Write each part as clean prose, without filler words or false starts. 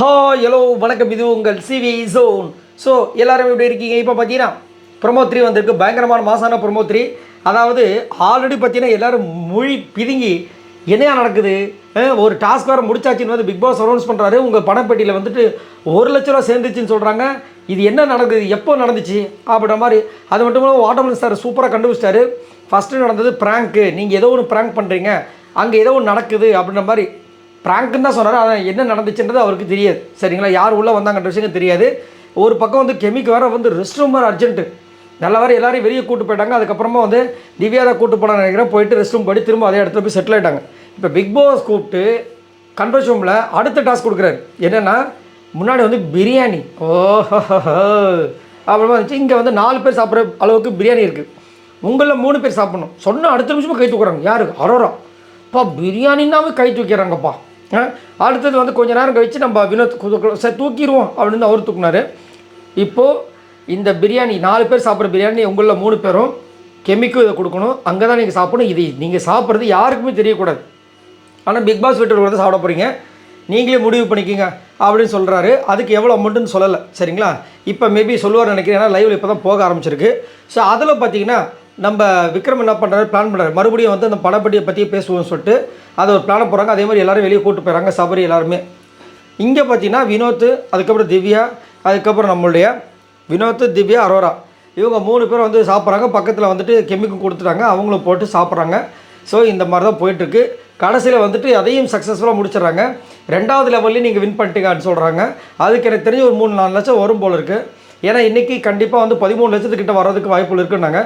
Hello வணக்கம், இது உங்கள் சிவி ஜோன். ஸோ எல்லோரும் எப்படி இருக்கீங்க? இப்போ பார்த்தீங்கன்னா ப்ரொமோ 3 வந்திருக்கு. பயங்கரமான மாசான ப்ரொமோ 3. அதாவது ஆல்ரெடி பார்த்தீங்கன்னா எல்லோரும் மொழி பிதுங்கி என்னையா நடக்குது, ஒரு டாஸ்க் வேறு முடிச்சாச்சின்னு வந்து பிக் பாஸ் அனௌன்ஸ் பண்ணுறாரு. உங்கள் பணப்பெட்டியில் வந்துட்டு 1,00,000 ரூபா சேர்ந்துச்சுன்னு சொல்கிறாங்க. இது என்ன நடக்குது, எப்போ நடந்துச்சு அப்படின்ற மாதிரி. அது மட்டும் இல்லாமல் வாட்டர்மெலன் சார் சூப்பராக கண்டுபிடிச்சிட்டாரு. ஃபஸ்ட்டு நடந்தது ப்ராங்க்கு, நீங்கள் ஏதோ ஒன்று ப்ராங்க் பண்ணுறீங்க, அங்கே ஏதோ ஒன்று நடக்குது அப்படின்ற மாதிரி. ப்ராங்க்குன்னு தான் சொன்னார். ஆனால் என்ன நடந்துச்சுன்றது அவருக்கு தெரியாது. சரிங்களா, யார் உள்ளே வந்தாங்கன்ற விஷயம் தெரியாது. ஒரு பக்கம் வந்து கெமிக்கு வேறு வந்து ரெஸ்ட் ரூம் வேறு அர்ஜென்ட்டு. நல்ல வேறு எல்லாரையும் வெளியே கூட்டு போயிட்டாங்க. அதுக்கப்புறமா வந்து திவ்யா தான் கூட்டு போனான்னு நினைக்கிறேன். போயிட்டு ரெஸ்ட் ரூம் போய் திரும்ப அதே இடத்துல போய் செட்டில் ஆகிட்டாங்க. இப்போ பிக் பாஸ் கூப்பிட்டு கண்ட்ரோல் ரூமில் அடுத்த டாஸ்க் கொடுக்குறாரு. என்னென்னா முன்னாடி வந்து பிரியாணி அப்புறமா இருந்துச்சு. இங்கே வந்து 4 பேர் சாப்பிட்ற அளவுக்கு பிரியாணி இருக்குது. உங்களில் 3 பேர் சாப்பிட்ணும். சொன்ன அடுத்த நிமிஷமாக கை தூக்குறாங்க. யாருக்கு? அரோரா. அப்பா பிரியாணின்னாவே கை தூக்கிறாங்கப்பா. அடுத்தது வந்து கொஞ்சம் நேரம் கழித்து நம்ம வினோத் சரி தூக்கிடுவோம் அப்படின்னு அவர் தூக்குனார். இப்போது இந்த பிரியாணி 4 பேர் சாப்பிட்ற பிரியாணி உங்களில் 3 பேரும் கெமிக்கும் இதை கொடுக்கணும். அங்கே தான் நீங்கள் சாப்பிடணும். இது நீங்கள் சாப்பிட்றது யாருக்குமே தெரியக்கூடாது. ஆனால் பிக் பாஸ் வீட்டில் வந்து சாப்பிட போகிறீங்க, நீங்களே முடிவு பண்ணிக்கிங்க அப்படின்னு சொல்கிறாரு. அதுக்கு எவ்வளோ அமௌண்ட்டுன்னு சொல்லலை. சரிங்களா, இப்போ மேபி சொல்லுவார் நினைக்கிறேன். ஏன்னா லைவில் இப்போ தான் போக ஆரம்பிச்சிருக்கு. ஸோ அதில் பார்த்தீங்கன்னா நம்ம விக்ரம் என்ன பண்ணுறாரு, பிளான் பண்ணுறாரு. மறுபடியும் வந்து அந்த பணப்பட்டியை பற்றியே பேசுவோம்னு சொல்லிட்டு அதை ஒரு பிளானை போகிறாங்க. அதே மாதிரி எல்லோரும் வெளியே கூப்பிட்டு போயிடறாங்க, சபரி எல்லாருமே. இங்கே பார்த்தீங்கன்னா வினோத், அதுக்கப்புறம் திவ்யா, அதுக்கப்புறம் நம்மளுடைய வினோத், திவ்யா, அரோரா, இவங்க 3 பேர் வந்து சாப்பிட்றாங்க. பக்கத்தில் வந்துட்டு கெமிக்கும் கொடுத்துட்டாங்க, அவங்களும் போட்டு சாப்பிட்றாங்க. ஸோ இந்த மாதிரி தான் போயிட்டுருக்கு. கடைசியில் வந்துட்டு அதையும் சக்ஸஸ்ஃபுல்லாக முடிச்சிடுறாங்க. 2வது லெவல்லையும் நீங்கள் வின் பண்ணிட்டீங்கன்னு சொல்கிறாங்க. அதுக்கு எனக்கு தெரிஞ்ச ஒரு 3-4 லட்சம் வரும் போல் இருக்குது. ஏன்னா இன்றைக்கி கண்டிப்பாக வந்து 13 லட்சத்துக்கிட்ட வர்றதுக்கு வாய்ப்புகள் இருக்குன்னாங்க.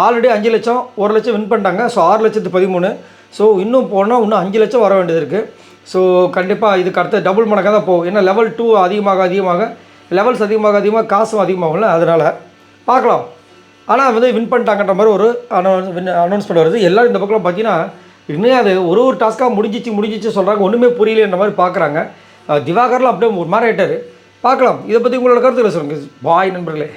ஆல்ரெடி 5 லட்சம் 1 லட்சம் வின் பண்ணிட்டாங்க. ஸோ 6,13,000. ஸோ இன்னும் போனால் இன்னும் 5 லட்சம் வர வேண்டியது இருக்குது. ஸோ கண்டிப்பாக இதுக்கு அடுத்து டபுள் மடங்காக தான் போகும். ஏன்னா லெவல் 2 அதிகமாக லெவல்ஸ் அதிகமாக காசும் அதிகமாகும்ல, அதனால் பார்க்கலாம். ஆனால் வந்து வின் பண்ணிட்டாங்கன்ற மாதிரி ஒரு அனௌன்ஸ்மெண்ட் வருது. எல்லோரும் இந்த பக்கம் பார்த்தீங்கன்னா இன்னும் அது ஒரு டாஸ்க்காக முடிஞ்சிச்சு சொல்கிறாங்க. ஒன்றுமே புரியலன்ற மாதிரி பார்க்குறாங்க. திவாகர்லாம் அப்படியே ஒரு மாதிரி ஆகிட்டார். பார்க்கலாம். இதை பற்றி உங்களோட கருத்துக்களை சொல்லுங்கள் பாய் நண்பர்களே.